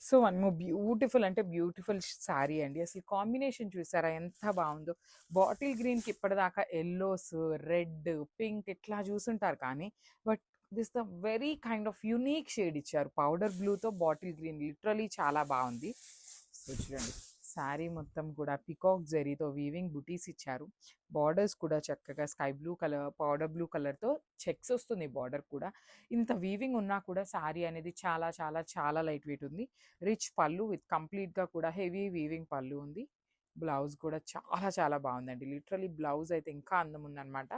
So one more beautiful అంటే beautiful sari అండి. అసలు కాంబినేషన్ చూసారా ఎంత బాగుందో. బాటిల్ గ్రీన్కి ఇప్పటిదాకా ఎల్లోస్, రెడ్, పింక్ ఇట్లా చూసుంటారు కానీ but this the very kind of unique shade ఇచ్చారు. పౌడర్ బ్లూతో బాటిల్ గ్రీన్ లిటరలీ చాలా బాగుంది. సో చూడండి శారీ మొత్తం కూడా పికాక్ జరీతో వీవింగ్ బుటీస్ ఇచ్చారు. బార్డర్స్ కూడా చక్కగా sky blue colour, powder blue కలర్తో చెక్స్ వస్తుంది బార్డర్ కూడా. ఇంత వీవింగ్ ఉన్నా కూడా శారీ అనేది చాలా చాలా చాలా లైట్ వెయిట్ ఉంది. రిచ్ పళ్ళు విత్ కంప్లీట్గా కూడా హెవీ వీవింగ్ పళ్ళు ఉంది. బ్లౌజ్ కూడా చాలా చాలా బాగుందండి. లిటరలీ బ్లౌజ్ అయితే ఇంకా అందం ఉందన్నమాట.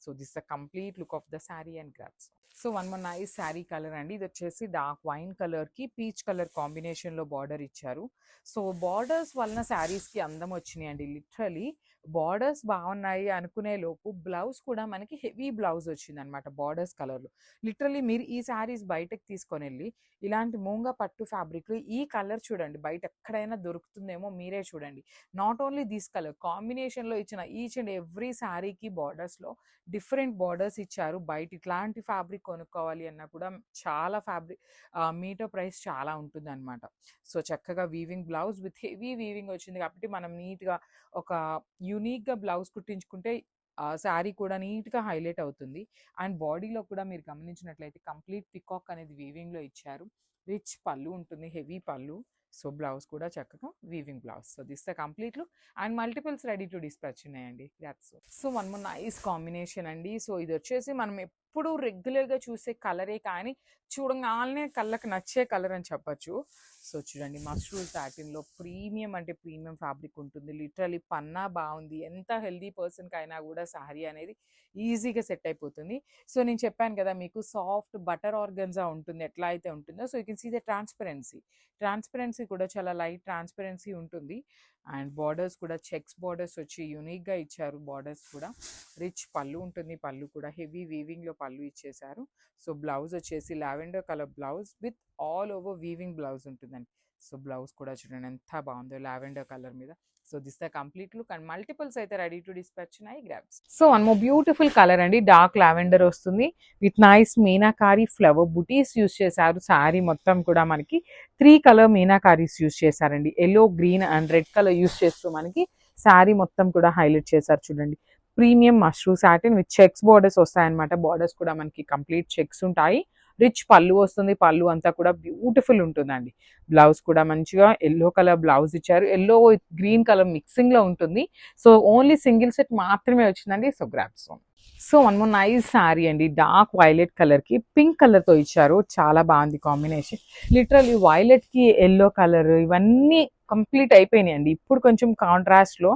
So this the complete look of the sari and grasp. So one more nice sari colour అండి. ఇది వచ్చేసి డార్క్ వైన్ కలర్కి పీచ్ కలర్ కాంబినేషన్లో బార్డర్ ఇచ్చారు. సో బార్డర్స్ వలన శారీస్కి అందం వచ్చినాయి అండి. లిటరలీ బార్డర్స్ బాగున్నాయి అనుకునే లోపు బ్లౌజ్ కూడా మనకి హెవీ బ్లౌజ్ వచ్చింది అనమాట బార్డర్స్ కలర్లో. లిటరలీ మీరు ఈ శారీస్ బయటకు తీసుకొని వెళ్ళి ఇలాంటి మూంగా పట్టు ఫ్యాబ్రిక్లో ఈ కలర్ చూడండి, బయట ఎక్కడైనా దొరుకుతుందేమో మీరే చూడండి. నాట్ ఓన్లీ దిస్ కలర్ కాంబినేషన్లో ఇచ్చిన ఈచ్ అండ్ ఎవ్రీ శారీకి బార్డర్స్లో డిఫరెంట్ బార్డర్స్ ఇచ్చారు. బయట ఇట్లాంటి ఫ్యాబ్రిక్ కొనుక్కోవాలి అన్నా కూడా చాలా ఫ్యాబ్రిక్ మీటర్ ప్రైస్ చాలా ఉంటుంది అనమాట. సో చక్కగా weaving blouse with heavy weaving వచ్చింది కాబట్టి మనం నీట్గా ఒక యూనిక్గా బ్లౌజ్ కుట్టించుకుంటే శారీ కూడా నీట్గా హైలైట్ అవుతుంది. అండ్ బాడీలో కూడా మీరు గమనించినట్లయితే కంప్లీట్ పికాక్ అనేది వీవింగ్లో ఇచ్చారు. రిచ్ పళ్ళు ఉంటుంది, హెవీ పళ్ళు. సో బ్లౌజ్ కూడా చక్కగా weaving blouse. So this the complete look and multiples ready to dispatch ఉన్నాయండి. That's so one more nice combination అండి. సో ఇది వచ్చేసి మనం ఎప్పుడు రెగ్యులర్గా చూసే కలరే కానీ చూడగానే కళ్ళకి నచ్చే కలర్ అని చెప్పచ్చు. సో చూడండి మస్రూల్ సాటిన్లో ప్రీమియం అంటే ప్రీమియం ఫ్యాబ్రిక్ ఉంటుంది. లిటరలీ పన్నా బాగుంది. ఎంత హెల్దీ పర్సన్కి అయినా కూడా శారీ అనేది ఈజీగా సెట్ అయిపోతుంది. సో నేను చెప్పాను కదా మీకు సాఫ్ట్ బటర్ ఆర్గన్జా ఉంటుంది, ఎట్లా అయితే ఉంటుందో. So you can see the transparency కూడా చాలా లైట్ ట్రాన్స్పరెన్సీ ఉంటుంది. అండ్ బార్డర్స్ కూడా చెక్స్ బార్డర్స్ వచ్చి యూనిక్గా ఇచ్చారు. బార్డర్స్ కూడా రిచ్ పళ్ళు ఉంటుంది, పళ్ళు కూడా హెవీ వీవింగ్లో పళ్ళు ఇచ్చేసారు. సో బ్లౌజ్ వచ్చేసి lavender colour blouse with all over weaving blouse ఉంటుందండి. సో బ్లౌజ్ కూడా చూడండి ఎంత బాగుందో లావెండర్ కలర్ మీద. So this the complete look and multiples అయితే రెడీ టు డిస్పాచ్ ఉన్నాయి. Grabs. So one more beautiful colour అండి. డార్క్ లావెండర్ వస్తుంది with nice meenakari flower buttis use చేశారు. శారీ మొత్తం కూడా మనకి 3 కలర్ మీనాకారీస్ యూస్ చేశారండి. Yellow, green and red colour use చేస్తూ మనకి శారీ మొత్తం కూడా హైలైట్ చేశారు. చూడండి premium mashru satin with checks borders వస్తాయన్నమాట. బార్డర్స్ కూడా మనకి కంప్లీట్ చెక్స్ ఉంటాయి. రిచ్ పళ్ళు వస్తుంది, పళ్ళు అంతా కూడా బ్యూటిఫుల్ ఉంటుందండి. బ్లౌజ్ కూడా మంచిగా ఎల్లో కలర్ బ్లౌజ్ ఇచ్చారు. ఎల్లో విత్ గ్రీన్ కలర్ మిక్సింగ్లో ఉంటుంది. సో ఓన్లీ సింగిల్ సెట్ మాత్రమే వచ్చిందండి. So grabs. So one more nice sari అండి. డార్క్ వైలెట్ కలర్కి పింక్ కలర్తో ఇచ్చారు. చాలా బాగుంది కాంబినేషన్. లిటరల్లీ వైలెట్కి ఎల్లో కలర్ ఇవన్నీ కంప్లీట్ అయిపోయినాయి అండి. ఇప్పుడు కొంచెం కాంట్రాస్ట్లో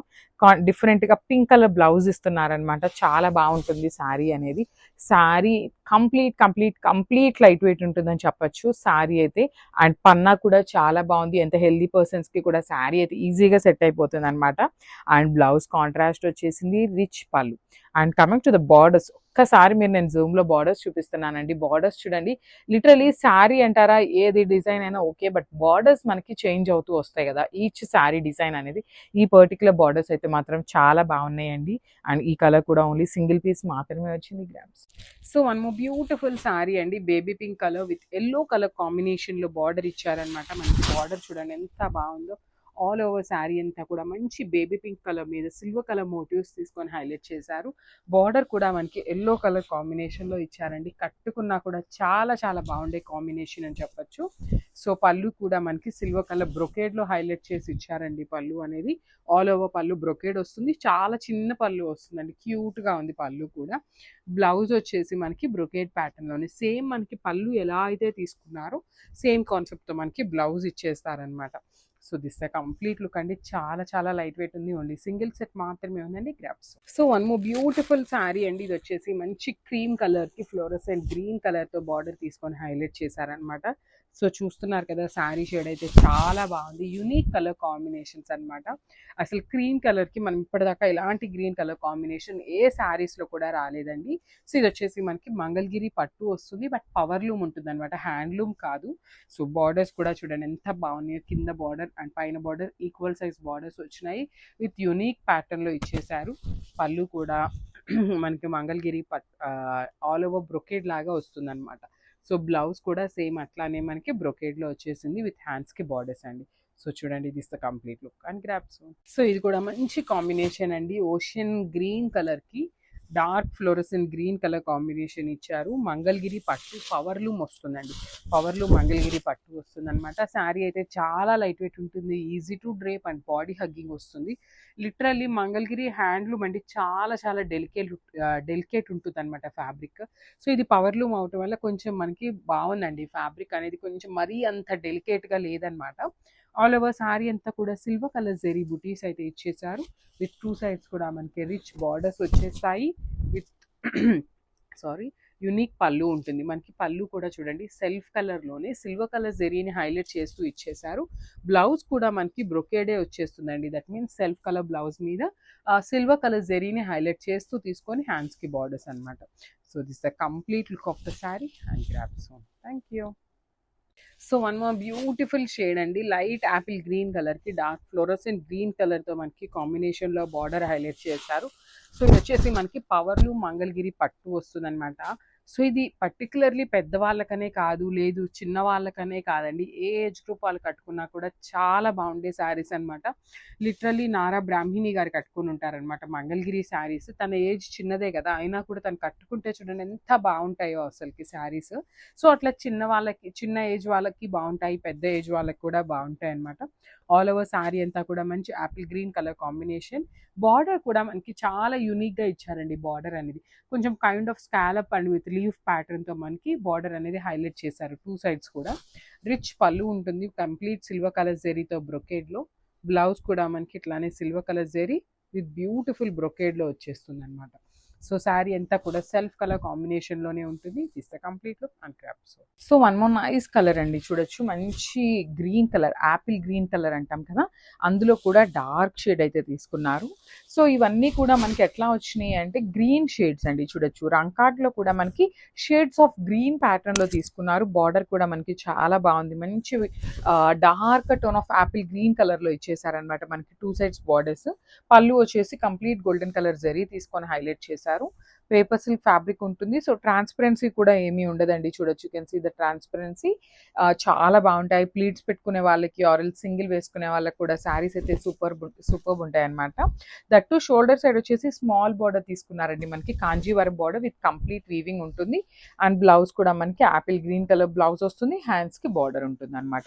డిఫరెంట్గా పింక్ కలర్ బ్లౌజ్ ఇస్తున్నారనమాట. చాలా బాగుంటుంది శారీ అనేది. శారీ కంప్లీట్ లైట్ వెయిట్ ఉంటుందని చెప్పచ్చు శారీ అయితే. అండ్ పన్నా కూడా చాలా బాగుంది. ఎంత హెల్దీ పర్సన్స్కి కూడా శారీ అయితే ఈజీగా సెట్ అయిపోతుంది అనమాట. అండ్ బ్లౌజ్ కాంట్రాస్ట్ వచ్చేసింది, రిచ్ పళ్ళు. And coming to the borders, ఒక్కసారి మీరు నేను జూమ్లో బార్డర్స్ చూపిస్తున్నానండి. బార్డర్స్ చూడండి లిటరలీ శారీ అంటారా ఏది డిజైన్ అయినా ఓకే, బట్ బార్డర్స్ మనకి చేంజ్ అవుతూ వస్తాయి కదా ఈచ్ శారీ డిజైన్ అనేది. ఈ పర్టికులర్ బార్డర్స్ అయితే మాత్రం చాలా బాగున్నాయండి. అండ్ ఈ కలర్ కూడా ఓన్లీ సింగిల్ పీస్ మాత్రమే వచ్చింది. Grams. So one more beautiful sari అండి. Baby pink colour with yellow colour కాంబినేషన్లో బార్డర్ ఇచ్చారనమాట. మనకి బార్డర్ చూడండి ఎంత బాగుందో. ఆల్ ఓవర్ శారీ అంతా కూడా మంచి బేబీ పింక్ కలర్ మీద సిల్వర్ కలర్ మోటివ్స్ తీసుకొని హైలైట్ చేశారు. బార్డర్ కూడా మనకి ఎల్లో కలర్ కాంబినేషన్లో ఇచ్చారండి. కట్టుకున్నా కూడా చాలా చాలా బాగుండే కాంబినేషన్ అని చెప్పచ్చు. సో పళ్ళు కూడా మనకి సిల్వర్ కలర్ బ్రొకేడ్లో హైలైట్ చేసి ఇచ్చారండి. పళ్ళు అనేది ఆల్ ఓవర్ పళ్ళు బ్రొకేడ్ వస్తుంది. చాలా చిన్న పళ్ళు వస్తుందండి. క్యూట్గా ఉంది పళ్ళు కూడా. బ్లౌజ్ వచ్చేసి మనకి బ్రొకేడ్ ప్యాటర్న్లోనే సేమ్ మనకి పళ్ళు ఎలా అయితే తీసుకున్నారో సేమ్ కాన్సెప్ట్తో మనకి బ్లౌజ్ ఇచ్చేస్తారనమాట. So this the complete look అండి. చాలా చాలా లైట్ వెయిట్ ఉంది. ఓన్లీ సింగిల్ సెట్ మాత్రమే ఉందండి. Grams. So one more beautiful sari అండి. ఇది వచ్చేసి మంచి క్రీమ్ కలర్కి ఫ్లోరసెంట్ గ్రీన్ కలర్తో బార్డర్ తీసుకొని హైలైట్ చేశారనమాట. సో చూస్తున్నారు కదా శారీ షేడ్ అయితే చాలా బాగుంది. యూనిక్ కలర్ కాంబినేషన్స్ అనమాట. అసలు క్రీమ్ కలర్కి మనం ఇప్పటిదాకా ఇలాంటి గ్రీన్ కలర్ కాంబినేషన్ ఏ శారీస్లో కూడా రాలేదండి. సో ఇది వచ్చేసి మనకి మంగళగిరి పట్టు వస్తుంది, బట్ పవర్ లూమ్ ఉంటుంది అనమాట, హ్యాండ్లూమ్ కాదు. సో బార్డర్స్ కూడా చూడండి ఎంత బాగున్నాయో. కింద బార్డర్ అండ్ పైన బార్డర్ ఈక్వల్ సైజ్ బార్డర్స్ వచ్చినాయి. విత్ యూనిక్ ప్యాటర్న్లో ఇచ్చేసారు. పళ్ళు కూడా మనకి మంగళగిరి ఆల్ ఓవర్ బ్రొకేడ్ లాగా వస్తుంది అనమాట. సో బ్లౌజ్ కూడా సేమ్ అట్లానే మనకి బ్రొకేడ్లో వచ్చేసింది విత్ హ్యాండ్స్కి బార్డర్స్ అండి. సో చూడండి this the complete look and grasp. So ఇది కూడా మంచి కాంబినేషన్ అండి, ఓషన్ గ్రీన్ కలర్కి dark fluorescent green colour combination ఇచ్చారు. మంగళగిరి పట్టు పవర్లూమ్ వస్తుందండి, పవర్లూమ్ మంగళగిరి పట్టు వస్తుంది అనమాట. శారీ అయితే చాలా లైట్ వెయిట్ ఉంటుంది, easy to drape and body hugging వస్తుంది. లిటరల్లీ మంగళగిరి హ్యాండ్లూమ్ అండి, చాలా చాలా డెలికేట్ ఉంటుంది అనమాట ఫ్యాబ్రిక్. సో ఇది పవర్లూమ్ అవటం వల్ల కొంచెం మనకి బాగుందండి, ఫ్యాబ్రిక్ అనేది కొంచెం మరీ అంత డెలికేట్గా లేదనమాట. ఆల్ ఓవర్ శారీ అంతా కూడా సిల్వర్ కలర్ జెరీ బుటీస్ అయితే ఇచ్చేసారు. విత్ టూ సైడ్స్ కూడా మనకి రిచ్ బార్డర్స్ వచ్చేస్తాయి. విత్ సారీ యునిక్ పళ్ళు ఉంటుంది మనకి. పళ్ళు కూడా చూడండి సెల్ఫ్ కలర్లోనే సిల్వర్ కలర్ జెరీని హైలైట్ చేస్తూ ఇచ్చేసారు. బ్లౌజ్ కూడా మనకి బ్రొకేడే వచ్చేస్తుందండి, that means self colour blouse మీద సిల్వర్ కలర్ జెరీని హైలైట్ చేస్తూ తీసుకొని హ్యాండ్స్కి బార్డర్స్ అనమాట. So this the complete look of the sari and grasp. Thank you. So one more beautiful shade అండి, లైట్ యాపిల్ గ్రీన్ కలర్కి డార్క్ ఫ్లోరోసెంట్ గ్రీన్ కలర్తో మనకి కాంబినేషన్లో బార్డర్ హైలైట్ చేశారు. సో ఇది వచ్చేసి మనకి పవర్లూమ్ మంగళగిరి పట్టు వస్తుందన్నమాట. సో ఇది పర్టికులర్లీ పెద్దవాళ్ళకనే కాదు, లేదు చిన్న వాళ్ళకనే కాదండి, ఏ ఏజ్ గ్రూప్ వాళ్ళు కట్టుకున్నా కూడా చాలా బాగుండే శారీస్ అనమాట. లిటరల్లీ నారా బ్రాహ్మిణి గారు కట్టుకుని ఉంటారనమాట మంగళగిరి శారీస్. తన ఏజ్ చిన్నదే కదా, అయినా కూడా తను కట్టుకుంటే చూడండి ఎంత బాగుంటాయో అసలుకి శారీస్. సో అట్లా చిన్న వాళ్ళకి, చిన్న ఏజ్ వాళ్ళకి బాగుంటాయి, పెద్ద ఏజ్ వాళ్ళకి కూడా బాగుంటాయి అనమాట. ఆల్ ఓవర్ శారీ అంతా కూడా మంచి apple green colour combination. Border కూడా మనకి చాలా యూనిక్గా ఇచ్చారండి. బార్డర్ అనేది కొంచెం kind of scallop and with leaf ప్యాటర్న్తో మనకి బార్డర్ అనేది హైలైట్ చేశారు. టూ సైడ్స్ కూడా రిచ్ పళ్ళు ఉంటుంది, కంప్లీట్ సిల్వర్ కలర్ జెరీతో బ్రొకేడ్లో. బ్లౌజ్ కూడా మనకి ఇట్లానే silver colour zari with beautiful బ్రొకేడ్లో వచ్చేస్తుంది అనమాట. సో శారీ అంతా కూడా సెల్ఫ్ కలర్ కాంబినేషన్లోనే ఉంటుంది. This the complete look and crops. So one more nice colour అండి, చూడొచ్చు మంచి green colour, Apple green colour అంటాం కదా, అందులో కూడా డార్క్ షేడ్ అయితే తీసుకున్నారు. సో ఇవన్నీ కూడా మనకి ఎట్లా వచ్చినాయి అంటే గ్రీన్ షేడ్స్ అండి, చూడొచ్చు రంకాట్లో కూడా మనకి షేడ్స్ ఆఫ్ గ్రీన్ ప్యాటర్న్లో తీసుకున్నారు. బార్డర్ కూడా మనకి చాలా బాగుంది, మంచి dark tone of Apple green కలర్లో ఇచ్చేసారనమాట మనకి టూ సైడ్స్ బార్డర్స్. పళ్ళు వచ్చేసి కంప్లీట్ గోల్డెన్ కలర్ జరీ తీసుకొని హైలైట్ చేశారు. పేపర్ సిల్క్ ఫ్యాబ్రిక్ ఉంటుంది. సో ట్రాన్స్పరెన్సీ కూడా ఏమీ ఉండదండి, చూడొచ్చు కెన్ సీ ద ట్రాన్స్పరెన్సీ. చాలా బాగుంటాయి ప్లీట్స్ పెట్టుకునే వాళ్ళకి, ఆరెల్ సింగిల్ వేసుకునే వాళ్ళకి కూడా శారీస్ అయితే సూపర్బ్ ఉంటాయి అనమాట. దట్టు షోల్డర్ సైడ్ వచ్చేసి స్మాల్ బార్డర్ తీసుకున్నారండి మనకి, Kanjeevaram border with complete weaving ఉంటుంది. అండ్ బ్లౌజ్ కూడా మనకి యాపిల్ గ్రీన్ కలర్ బ్లౌజ్ వస్తుంది, హ్యాండ్స్కి బార్డర్ ఉంటుంది అనమాట.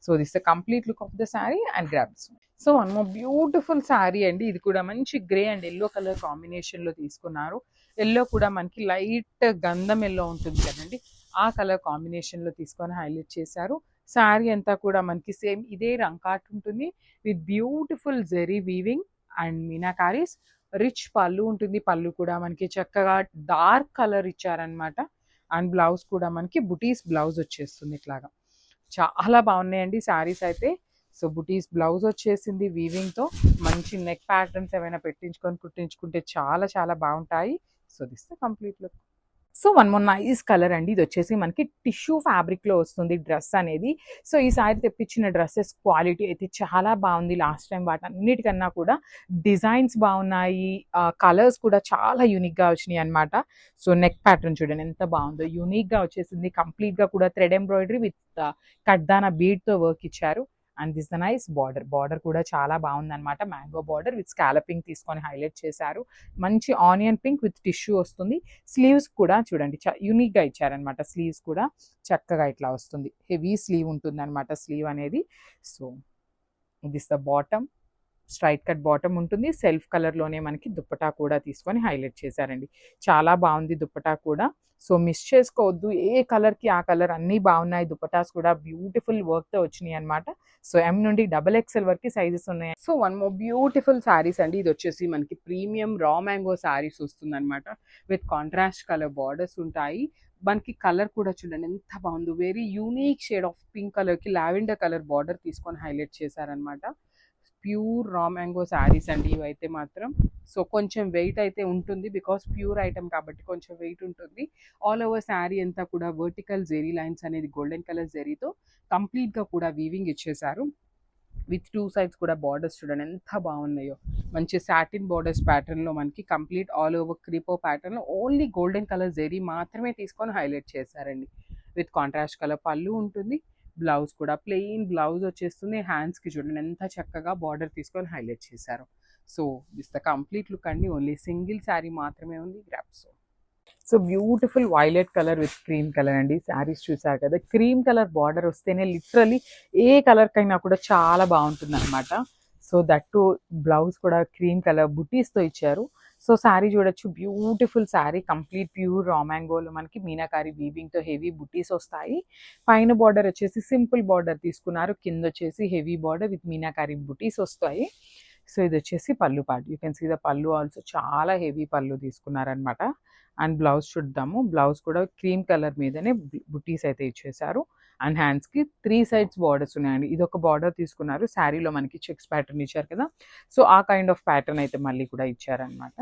So this the complete look of the sari and grabs. So one more beautiful sari అండి, ఇది కూడా మంచి గ్రే అండ్ ఎల్లో కలర్ కాంబినేషన్లో తీసుకున్నారు. ఎల్లో కూడా మనకి లైట్ గంధం ఎల్లో ఉంటుంది కదండి, ఆ కలర్ కాంబినేషన్లో తీసుకొని హైలైట్ చేశారు. శారీ అంతా కూడా మనకి సేమ్ ఇదే రంకాట్ ఉంటుంది with beautiful zari weaving and మీనాకారీస్. రిచ్ పళ్ళు ఉంటుంది, పళ్ళు కూడా మనకి చక్కగా డార్క్ కలర్ ఇచ్చారనమాట. అండ్ బ్లౌజ్ కూడా మనకి బుటీస్ బ్లౌజ్ వచ్చేస్తుంది ఇట్లాగా. చాలా బాగున్నాయండి శారీస్ అయితే. సో బుటీస్ బ్లౌజ్ వచ్చేసింది వీవింగ్తో, మంచి నెక్ ప్యాటర్న్స్ ఏమైనా పెట్టించుకొని కుట్టించుకుంటే చాలా చాలా బాగుంటాయి. So this the complete look. So one more nice colour అండి, ఇది వచ్చేసి మనకి టిష్యూ ఫ్యాబ్రిక్లో వస్తుంది డ్రెస్ అనేది. సో ఈ సారి తెప్పించిన డ్రెస్సెస్ క్వాలిటీ అయితే చాలా బాగుంది. లాస్ట్ టైం వాటన్నిటికన్నా కూడా డిజైన్స్ బాగున్నాయి, కలర్స్ కూడా చాలా యూనిక్గా వచ్చినాయి అనమాట. సో నెక్ ప్యాటర్న్ చూడండి ఎంత బాగుందో, యూనిక్గా వచ్చేసింది. కంప్లీట్గా కూడా థ్రెడ్ ఎంబ్రాయిడరీ విత్ కడ్దానా బీడ్తో వర్క్ ఇచ్చారు. And this the nice border కూడా చాలా బాగుందన్నమాట, మ్యాంగో బార్డర్ విత్ స్కాలపింగ్ తీసుకొని హైలైట్ చేశారు. మంచి ఆనియన్ పింక్ విత్ టిష్యూ వస్తుంది. స్లీవ్స్ కూడా చూడండి యూనిక్గా ఇచ్చారనమాట, స్లీవ్స్ కూడా చక్కగా ఇట్లా వస్తుంది, హెవీ స్లీవ్ ఉంటుంది అనమాట స్లీవ్ అనేది. So this the bottom, straight cut bottom ఉంటుంది. సెల్ఫ్ కలర్లోనే మనకి దుప్పటా కూడా తీసుకొని హైలైట్ చేశారండి, చాలా బాగుంది దుప్పటా కూడా. సో మిస్ చేసుకోవద్దు, ఏ కలర్కి ఆ కలర్ అన్నీ బాగున్నాయి. దుప్పటాస్ కూడా బ్యూటిఫుల్ వర్క్తో వచ్చినాయి అనమాట. సో ఎం నుండి XXL వరకు సైజెస్ ఉన్నాయి. So one more beautiful saris అండి, ఇది వచ్చేసి మనకి ప్రీమియం రా మ్యాంగో శారీస్ వస్తుంది అనమాట. విత్ కాంట్రాస్ట్ కలర్ బార్డర్స్ ఉంటాయి. మనకి కలర్ కూడా చూడండి ఎంత బాగుందో, very unique shade of pink కలర్కి లావెండర్ కలర్ బార్డర్ తీసుకొని హైలైట్ చేశారనమాట. ప్యూర్ రా మ్యాంగో శారీస్ అండి ఇవైతే మాత్రం. సో కొంచెం వెయిట్ అయితే ఉంటుంది, బికాస్ ప్యూర్ ఐటమ్ కాబట్టి కొంచెం వెయిట్ ఉంటుంది. ఆల్ ఓవర్ శారీ అంతా కూడా వర్టికల్ జెరీ లైన్స్ అనేది గోల్డెన్ కలర్ జెరీతో కంప్లీట్గా కూడా వీవింగ్ ఇచ్చేసారు. విత్ టూ సైడ్స్ కూడా బార్డర్స్ చూడండి ఎంత బాగున్నాయో, మంచి సాటిన్ బార్డర్స్ ప్యాటర్న్లో మనకి కంప్లీట్ ఆల్ ఓవర్ క్రీపో ప్యాటర్న్లో ఓన్లీ గోల్డెన్ కలర్ జెరీ మాత్రమే తీసుకొని హైలైట్ చేశారండి. విత్ కాంట్రాస్ట్ కలర్ పళ్ళు ఉంటుంది. బ్లౌజ్ కూడా ప్లెయిన్ బ్లౌజ్ వచ్చేస్తుంది. హ్యాండ్స్కి చూడండి ఎంత చక్కగా బార్డర్ తీసుకొని హైలైట్ చేశారు. So this the complete look అండి. ఓన్లీ సింగిల్ శారీ మాత్రమే ఉంది. Grasp. So beautiful violet colour with cream colour అండి. శారీస్ చూసారు కదా, క్రీమ్ కలర్ బార్డర్ వస్తేనే లిటరలీ ఏ కలర్ కైనా కూడా చాలా బాగుంటుంది అనమాట. సో దట్ టు బ్లౌజ్ కూడా క్రీమ్ కలర్ బుటీస్తో ఇచ్చారు. సో శారీ చూడొచ్చు, beautiful sari, complete pure raw మ్యాంగోలో మనకి మీనాకారి వీవింగ్తో హెవీ బుటీస్ వస్తాయి. పైన బార్డర్ వచ్చేసి సింపుల్ బార్డర్ తీసుకున్నారు, కింద వచ్చేసి హెవీ బార్డర్ విత్ మీనాకారి బుటీస్ వస్తాయి. సో ఇది వచ్చేసి పళ్ళు part. You can see the పళ్ళు ఆల్సో చాలా హెవీ పళ్ళు తీసుకున్నారనమాట. అండ్ బ్లౌజ్ చూద్దాము. బ్లౌజ్ కూడా క్రీమ్ కలర్ మీదనే బుటీస్ అయితే ఇచ్చేసారు. అండ్ హ్యాండ్స్కి 3 సైడ్స్ బార్డర్స్ ఉన్నాయండి. ఇది ఒక బార్డర్ తీసుకున్నారు, శారీలో మనకి చెక్స్ ప్యాటర్న్ ఇచ్చారు కదా, సో ఆ కైండ్ ఆఫ్ ప్యాటర్న్ అయితే మళ్ళీ కూడా ఇచ్చారనమాట.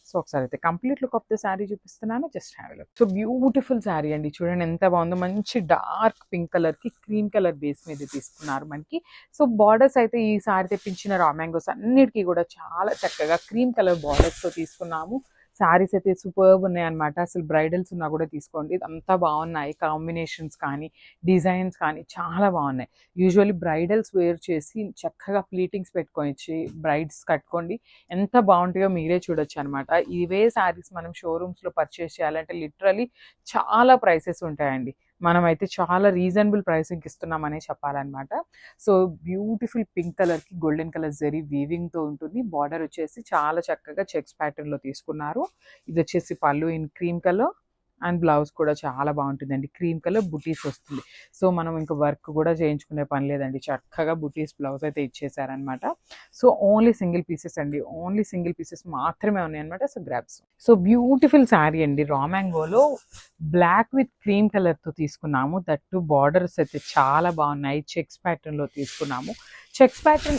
సో ఒకసారి అయితే complete look of the sari చూపిస్తున్నాను, just have a look. So beautiful sari అండి, చూడండి ఎంత బాగుందో. మంచి డార్క్ పింక్ కలర్కి క్రీమ్ కలర్ బేస్ మీద తీసుకున్నారు మనకి. సో బార్డర్స్ అయితే ఈ శారీ తెప్పించిన రా మ్యాంగోస్ అన్నిటికీ కూడా చాలా చక్కగా క్రీమ్ కలర్ బార్డర్స్తో తీసుకున్నాము. శారీస్ అయితే సూపర్బ్ ఉన్నాయన్నమాట. అసలు బ్రైడల్స్ ఉన్నా కూడా తీసుకోండి, అంతా బాగున్నాయి. కాంబినేషన్స్ కానీ డిజైన్స్ కానీ చాలా బాగున్నాయి. యూజువల్లీ బ్రైడల్స్ వేర్ చేసి చక్కగా ప్లీటింగ్స్ పెట్టుకొని బ్రైడ్స్ కట్టుకోండి, ఎంత బాగుంటాయో మీరే చూడొచ్చు అనమాట. ఇవే శారీస్ మనం షోరూమ్స్లో పర్చేస్ చేయాలంటే లిటరలీ చాలా ప్రైసెస్ ఉంటాయండి. మనమైతే చాలా రీజనబుల్ ప్రైసింగ్కి ఇస్తున్నామనే చెప్పాలన్నమాట. సో బ్యూటిఫుల్ పింక్ కలర్కి గోల్డెన్ కలర్ జరీ వీవింగ్తో ఉంటుంది. బార్డర్ వచ్చేసి చాలా చక్కగా చెక్స్ ప్యాటర్న్లో తీసుకున్నారు. ఇది వచ్చేసి పళ్ళు in cream colour and blouse కూడా చాలా బాగుంటుందండి. క్రీమ్ కలర్ బుటీస్ వస్తుంది. సో మనం ఇంకా వర్క్ కూడా చేయించుకునే పని లేదండి, చక్కగా బుటీస్ బ్లౌజ్ అయితే ఇచ్చేసారనమాట. సో ఓన్లీ సింగిల్ పీసెస్ అండి, ఓన్లీ సింగిల్ పీసెస్ మాత్రమే ఉన్నాయన్నమాట. So grabs. So beautiful sari అండి, రా మ్యాంగోలో బ్లాక్ విత్ క్రీమ్ కలర్తో తీసుకున్నాము. దట్టు బార్డర్స్ అయితే చాలా బాగున్నాయి, చెక్స్ ప్యాటర్న్లో తీసుకున్నాము. చెక్స్ ప్యాటర్న్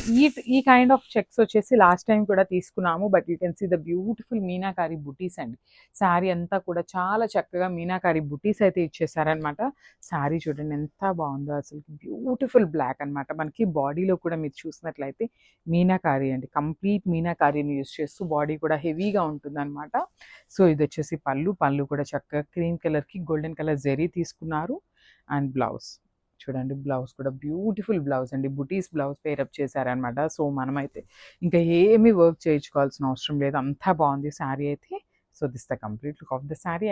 ఈ కైండ్ ఆఫ్ చెక్స్ వచ్చేసి లాస్ట్ టైం కూడా తీసుకున్నాము. But you can see the beautiful meenakari బుటీస్ అండి. శారీ అంతా కూడా చాలా చక్కగా మీనాకారి బుటీస్ అయితే ఇచ్చేసారనమాట. శారీ చూడండి ఎంత బాగుందో, అసలు బ్యూటిఫుల్ బ్లాక్ అనమాట. మనకి బాడీలో కూడా మీరు చూసినట్లయితే మీనాకారి అండి, కంప్లీట్ మీనాకారిని యూజ్ చేస్తూ బాడీ కూడా హెవీగా ఉంటుందన్నమాట. సో ఇది వచ్చేసి పళ్ళు కూడా చక్కగా క్రీమ్ కలర్కి గోల్డెన్ కలర్ జరీ తీసుకున్నారు. అండ్ బ్లౌజ్ చూడండి, బ్లౌజ్ కూడా బ్యూటిఫుల్ బ్లౌజ్ అండి, బుటీస్ బ్లౌజ్ పేరప్ చేశారనమాట. సో మనమైతే ఇంకా ఏమీ వర్క్ చేయించుకోవాల్సిన అవసరం లేదు, అంతా బాగుంది శారీ అయితే. So this the complete look of the sari.